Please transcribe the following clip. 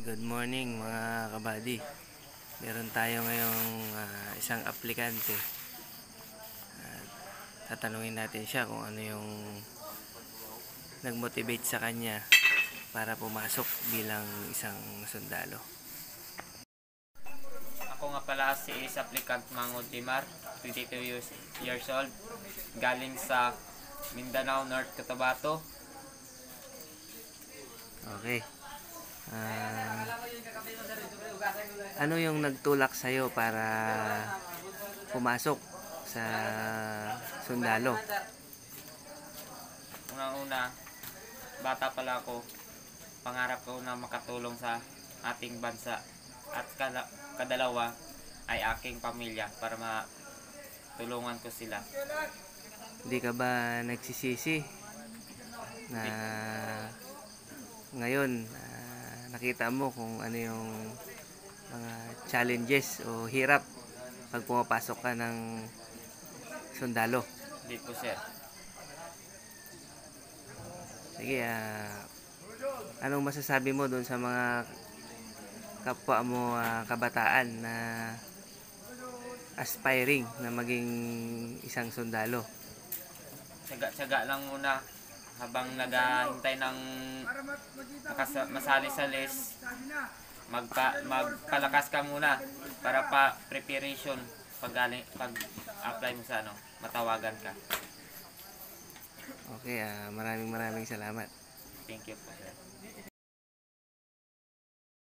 Good morning mga kabady. Meron tayo ngayong isang aplikante. Tatanungin natin siya kung ano yung nag-motivate sa kanya para pumasok bilang isang sundalo. Ako nga pala si applicant Mangod Timar, 22 years old, galing sa Mindanao, North Cotabato. Okay. Ano yung nagtulak sa'yo para pumasok sa sundalo? Unang-una, bata pala ako, pangarap ko na makatulong sa ating bansa at kadalawa ay aking pamilya para matulungan ko sila. Hindi ka ba nagsisisi na ngayon nakita mo kung ano yung mga challenges o hirap pag pumapasok ka ng sundalo? Hindi po, sir. Sige, anong masasabi mo doon sa mga kapwa mo kabataan na aspiring na maging isang sundalo? Tsaga lang muna habang naghahintay ng masali sa list. Magpalakas ka muna para pa preparation pag apply mo sa matawagan ka. Okay, maraming salamat. Thank you po, sir.